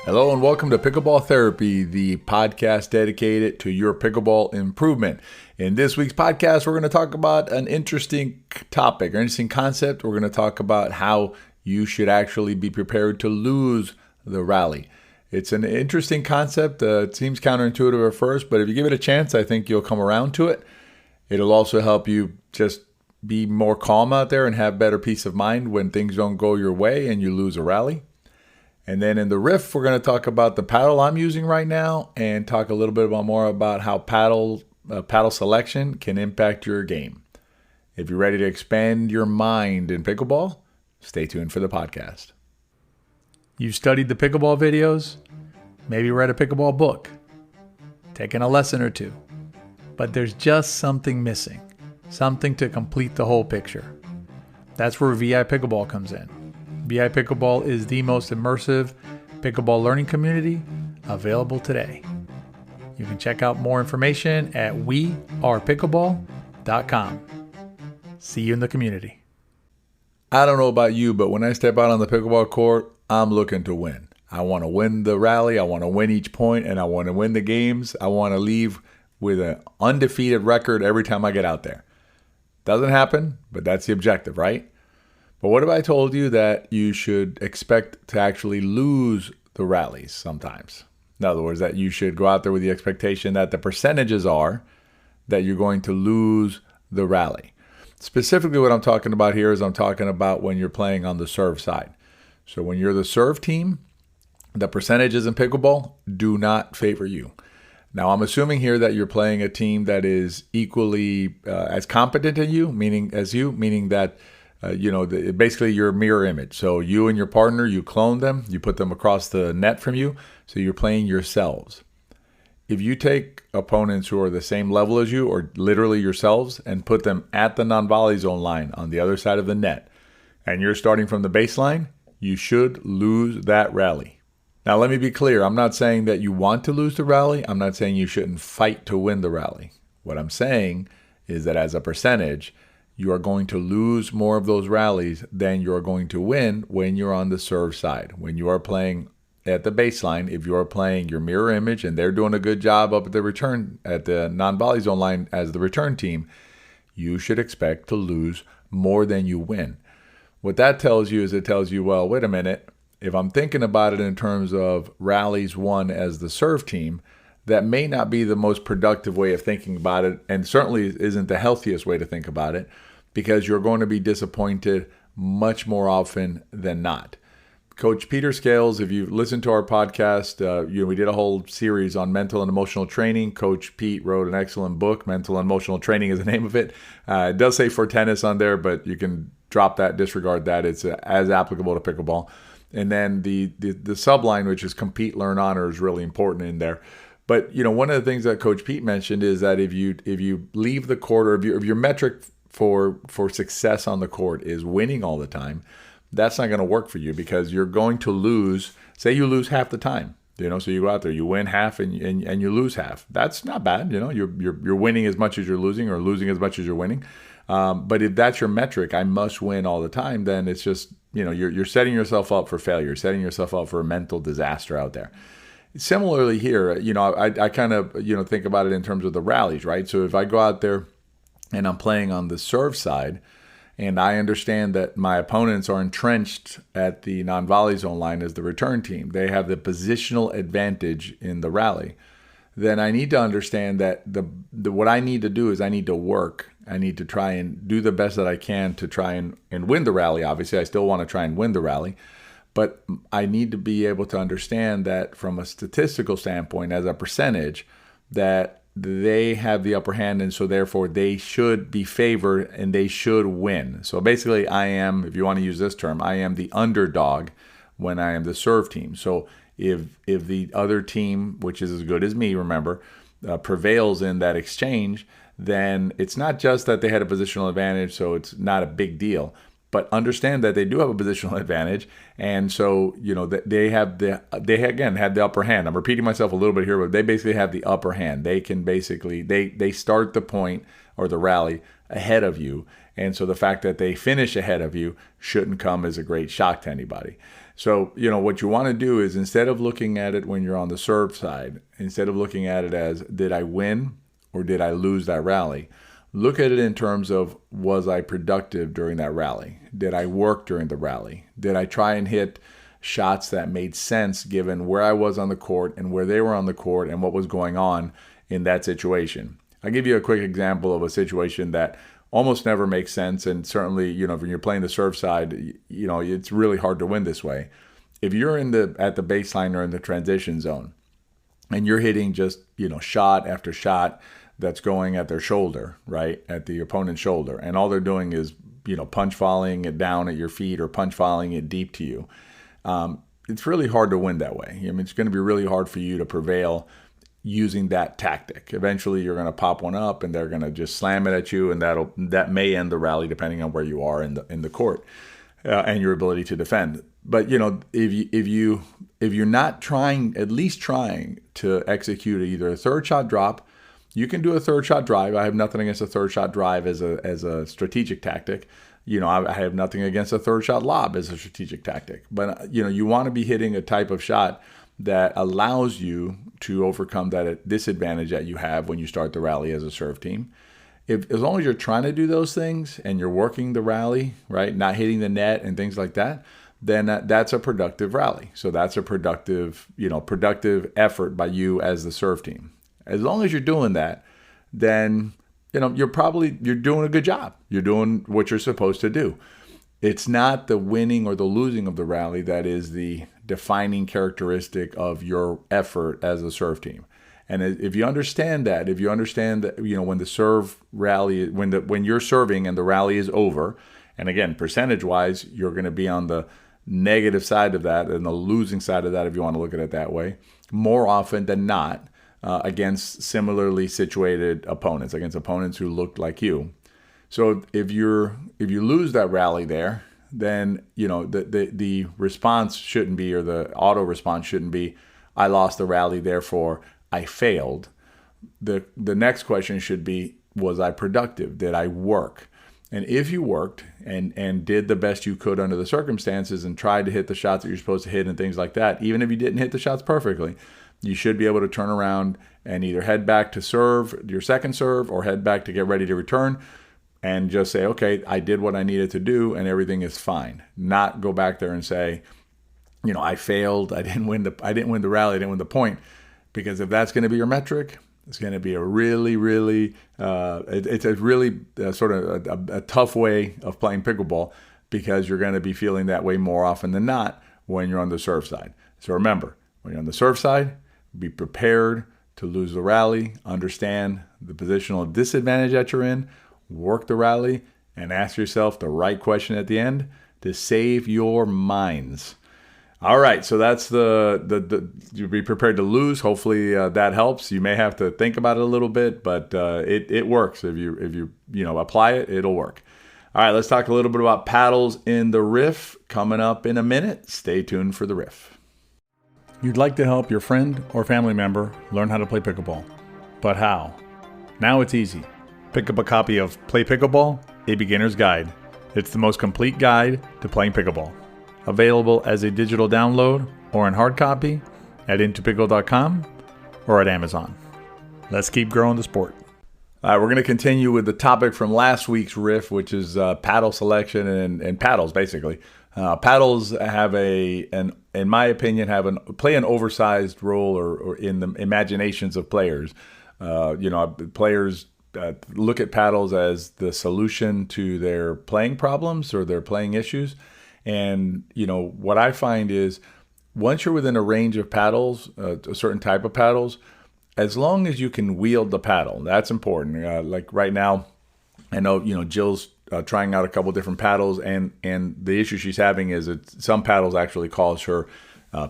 Hello and welcome to Pickleball Therapy, the podcast dedicated to your pickleball improvement. In this week's podcast, we're going to talk about an interesting topic, an interesting concept. We're going to talk about how you should actually be prepared to lose the rally. It's an interesting concept. It seems counterintuitive at first, but if you give it a chance, I think you'll come around to it. It'll also help you just be more calm out there and have better peace of mind when things don't go your way and you lose a rally. And then in the riff, we're going to talk about the paddle I'm using right now and talk a little bit more about how paddle selection can impact your game. If you're ready to expand your mind in pickleball, stay tuned for the podcast. You've studied the pickleball videos, maybe read a pickleball book, taken a lesson or two, but there's just something missing, something to complete the whole picture. That's where VIPickleball comes in. VIPickleball is the most immersive pickleball learning community available today. You can check out more information at wearepickleball.com. See you in the community. I don't know about you, but when I step out on the pickleball court, I'm looking to win. I want to win the rally, I want to win each point, and I want to win the games. I want to leave with an undefeated record every time I get out there. Doesn't happen, but that's the objective, right? But what if I told you that you should expect to actually lose the rallies sometimes? In other words, that you should go out there with the expectation that the percentages are that you're going to lose the rally. Specifically, what I'm talking about here is I'm talking about when you're playing on the serve side. So when you're the serve team, the percentages in pickleball do not favor you. Now, I'm assuming here that you're playing a team that is equally as competent as you, meaning that basically your mirror image. So you and your partner, you clone them, you put them across the net from you, so you're playing yourselves. If you take opponents who are the same level as you, or literally yourselves, and put them at the non-volley zone line on the other side of the net, and you're starting from the baseline, you should lose that rally. Now, let me be clear. I'm not saying that you want to lose the rally. I'm not saying you shouldn't fight to win the rally. What I'm saying is that as a percentage, you are going to lose more of those rallies than you're going to win when you're on the serve side. When you are playing at the baseline, if you are playing your mirror image and they're doing a good job up at the return, at the non-volley zone line as the return team, you should expect to lose more than you win. What that tells you is it tells you, well, wait a minute, if I'm thinking about it in terms of rallies won as the serve team, that may not be the most productive way of thinking about it, and certainly isn't the healthiest way to think about it, because you're going to be disappointed much more often than not. Coach Peter Scales, if you've listened to our podcast, we did a whole series on mental and emotional training. Coach Pete wrote an excellent book. Mental and Emotional Training is the name of it. It does say for tennis on there, but you can drop that, disregard that. It's as applicable to pickleball. And then the subline, which is compete, learn, honor, is really important in there. But one of the things that Coach Pete mentioned is that if you leave the court, or if your metric for success on the court is winning all the time, that's not going to work for you, because you're going to lose. Say you lose half the time, so you go out there, you win half and you lose half. That's not bad, you're winning as much as you're losing, or losing as much as you're winning. But if that's your metric, I must win all the time, then it's just you're setting yourself up for failure, setting yourself up for a mental disaster out there. Similarly here, I kind of think about it in terms of the rallies, right? So if I go out there and I'm playing on the serve side, and I understand that my opponents are entrenched at the non-volley zone line as the return team, they have the positional advantage in the rally, then I need to understand that what I need to do is I need to work. I need to try and do the best that I can to try and win the rally. Obviously, I still want to try and win the rally, but I need to be able to understand that from a statistical standpoint, as a percentage, that they have the upper hand, and so therefore they should be favored and they should win. So basically, I am, if you want to use this term, I am the underdog when I am the serve team. So if the other team, which is as good as me, remember, prevails in that exchange, then it's not just that they had a positional advantage, so it's not a big deal. But understand that they do have a positional advantage, and so they again had the upper hand. I'm repeating myself a little bit here, but they basically have the upper hand. They can basically they start the point or the rally ahead of you, And so the fact that they finish ahead of you shouldn't come as a great shock to anybody. So, what you want to do is, instead of looking at it when you're on the serve side, instead of looking at it as, did I win or did I lose that rally? Look at it in terms of, was I productive during that rally? Did I work during the rally? Did I try and hit shots that made sense given where I was on the court and where they were on the court and what was going on in that situation? I'll give you a quick example of a situation that almost never makes sense. And certainly, when you're playing the serve side, it's really hard to win this way. If you're at the baseline or in the transition zone and you're hitting just, shot after shot that's going at their shoulder, right? At the opponent's shoulder. And all they're doing is, punch volleying it down at your feet or punch volleying it deep to you. It's really hard to win that way. It's going to be really hard for you to prevail using that tactic. Eventually you're going to pop one up and they're going to just slam it at you, and that may end the rally depending on where you are in the court and your ability to defend. But if you're not at least trying to execute either a third shot drop, you can do a third shot drive. I have nothing against a third shot drive as a strategic tactic. I have nothing against a third shot lob as a strategic tactic. But you want to be hitting a type of shot that allows you to overcome that disadvantage that you have when you start the rally as a serve team. As long as you're trying to do those things and you're working the rally, right, not hitting the net and things like that, then that's a productive rally. So that's a productive effort by you as the serve team. As long as you're doing that, then you're doing a good job. You're doing what you're supposed to do. It's not the winning or the losing of the rally that is the defining characteristic of your effort as a serve team. And if you understand that, when the serve rally, when you're serving and the rally is over, and again, percentage-wise, you're going to be on the negative side of that and the losing side of that, if you want to look at it that way, more often than not, against similarly situated opponents, against opponents who looked like you. So if you lose that rally there, then the response shouldn't be, or the auto response shouldn't be, I lost the rally, therefore I failed. The next question should be, was I productive? Did I work? And if you worked and did the best you could under the circumstances and tried to hit the shots that you're supposed to hit and things like that, even if you didn't hit the shots perfectly, you should be able to turn around and either head back to serve your second serve or head back to get ready to return and just say, okay, I did what I needed to do and everything is fine. Not go back there and say, I failed. I didn't win the rally. I didn't win the point. Because if that's going to be your metric, it's going to be a really, really, it's a really sort of a tough way of playing pickleball, because you're going to be feeling that way more often than not when you're on the serve side. So remember, when you're on the serve side, be prepared to lose the rally, understand the positional disadvantage that you're in, work the rally, and ask yourself the right question at the end to save your minds. All right, so that's you be prepared to lose. Hopefully that helps. You may have to think about it a little bit, but it works. If you apply it, it'll work. All right, let's talk a little bit about paddles in the riff coming up in a minute. Stay tuned for the riff. You'd like to help your friend or family member learn how to play pickleball, but how? Now it's easy. Pick up a copy of Play Pickleball, A Beginner's Guide. It's the most complete guide to playing pickleball. Available as a digital download or in hard copy at intopickle.com or at Amazon. Let's keep growing the sport. All right, we're going to continue with the topic from last week's riff, which is paddle selection and paddles, basically. Paddles have in my opinion, play an oversized role or in the imaginations of players. Players look at paddles as the solution to their playing problems or their playing issues. And, what I find is once you're within a range of paddles, a certain type of paddles, as long as you can wield the paddle, that's important. Like right now, I know, Jill's trying out a couple different paddles, and the issue she's having is that some paddles actually cause her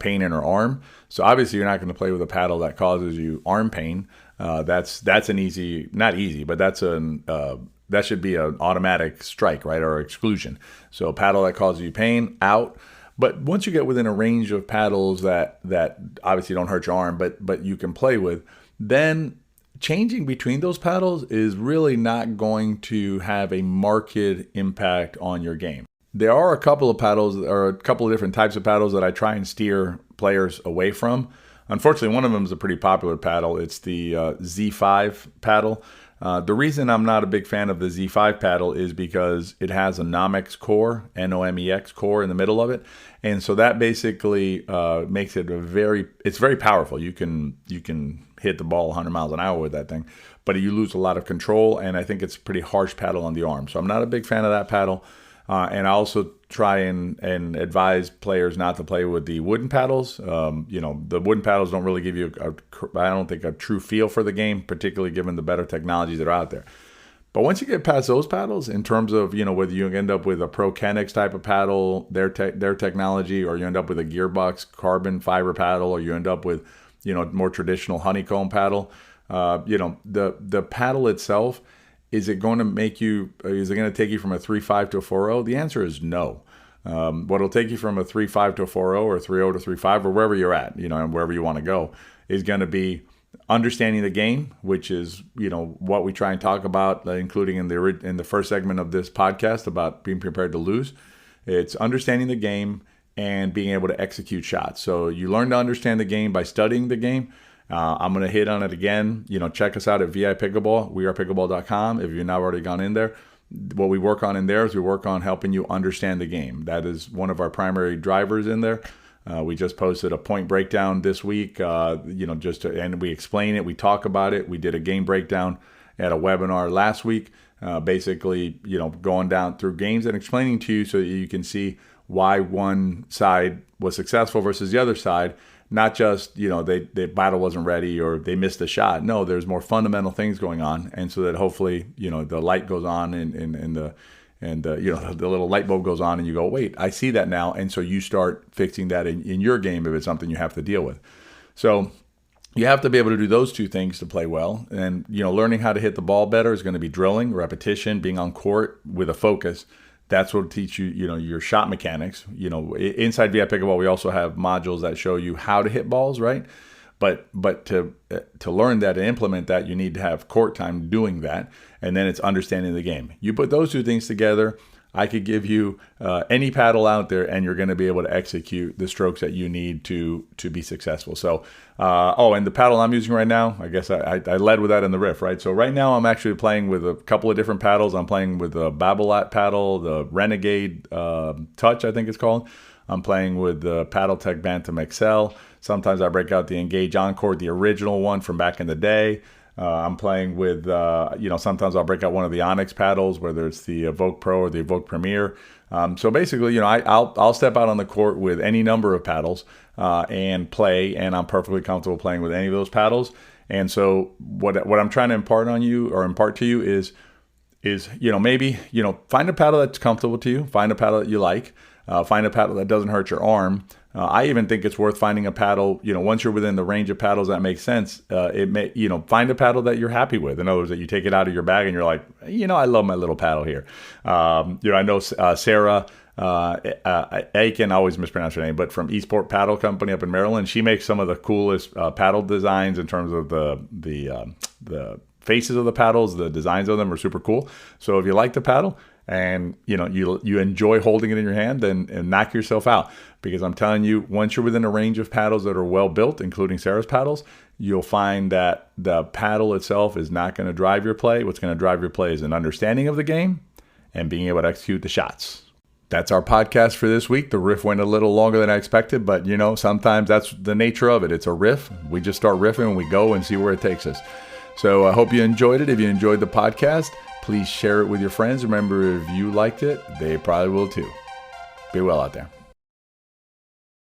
pain in her arm. So obviously you're not going to play with a paddle that causes you arm pain. That's an easy, not easy, but that should be an automatic strike, right, or exclusion. So a paddle that causes you pain, out. But once you get within a range of paddles that obviously don't hurt your arm, but you can play with, then changing between those paddles is really not going to have a marked impact on your game. There are a couple of paddles, or a couple of different types of paddles that I try and steer players away from. Unfortunately, one of them is a pretty popular paddle. It's the Z5 paddle. The reason I'm not a big fan of the Z5 paddle is because it has a Nomex core, Nomex core in the middle of it. And so that basically makes it it's very powerful. You can hit the ball 100 miles an hour with that thing, but you lose a lot of control, and I think it's a pretty harsh paddle on the arm. So I'm not a big fan of that paddle. And I also try and advise players not to play with the wooden paddles. The wooden paddles don't really give you, I don't think, a true feel for the game, particularly given the better technologies that are out there. But once you get past those paddles, in terms of, whether you end up with a ProKenix type of paddle, their technology, or you end up with a Gearbox carbon fiber paddle, or you end up with, more traditional honeycomb paddle, the paddle itself, is it going to take you from a 3.5 to a 4.0? The answer is no. What'll take you from a 3.5 to a 4.0 or 3.0 to 3.5 or wherever you're at, and wherever you want to go, is going to be understanding the game, which is, what we try and talk about, including in the first segment of this podcast about being prepared to lose. It's understanding the game and being able to execute shots. So you learn to understand the game by studying the game. I'm going to hit on it again. Check us out at VIPickleball, wearepickleball.com. If you've not already gone in there, what we work on in there is we work on helping you understand the game. That is one of our primary drivers in there. We just posted a point breakdown this week, and we explain it. We talk about it. We did a game breakdown at a webinar last week, basically, going down through games and explaining to you so that you can see why one side was successful versus the other side. Not just, the battle wasn't ready or they missed a shot. No, there's more fundamental things going on. And so that hopefully, the light goes on and the little light bulb goes on and you go, wait, I see that now. And so you start fixing that in your game if it's something you have to deal with. So you have to be able to do those two things to play well. And, learning how to hit the ball better is going to be drilling, repetition, being on court with a focus. That's what will teach you, your shot mechanics. Inside VIPickleball, we also have modules that show you how to hit balls, right? But to learn that and implement that, you need to have court time doing that, and then it's understanding the game. You put those two things together, I could give you any paddle out there, and you're going to be able to execute the strokes that you need to be successful. So, and the paddle I'm using right now, I guess I led with that in the riff, right? So right now I'm actually playing with a couple of different paddles. I'm playing with the Babolat paddle, the Renegade Touch, I think it's called. I'm playing with the Paddletech Bantam XL. Sometimes I break out the Engage Encore, the original one from back in the day. I'm playing with, sometimes I'll break out one of the Onyx paddles, whether it's the Evoke Pro or the Evoke Premier. So basically, I'll step out on the court with any number of paddles and play, and I'm perfectly comfortable playing with any of those paddles. And so what I'm trying to impart to you is maybe, find a paddle that's comfortable to you, find a paddle that you like, find a paddle that doesn't hurt your arm. I even think it's worth finding a paddle, once you're within the range of paddles that make sense, find a paddle that you're happy with. In other words, that you take it out of your bag and you're like, I love my little paddle here. I know Sarah Aiken, I always mispronounce her name, but from Eastport Paddle Company up in Maryland, she makes some of the coolest paddle designs in terms of the faces of the paddles. The designs of them are super cool. So if you like the paddle, and you enjoy holding it in your hand, then knock yourself out. Because I'm telling you, once you're within a range of paddles that are well built, including Sarah's paddles, you'll find that the paddle itself is not going to drive your play. What's going to drive your play is an understanding of the game and being able to execute the shots. That's our podcast for this week. The riff went a little longer than I expected, but sometimes that's the nature of it. It's a riff. We just start riffing and we go and see where it takes us. So I hope you enjoyed it. If you enjoyed the podcast, please share it with your friends. Remember, if you liked it, they probably will too. Be well out there.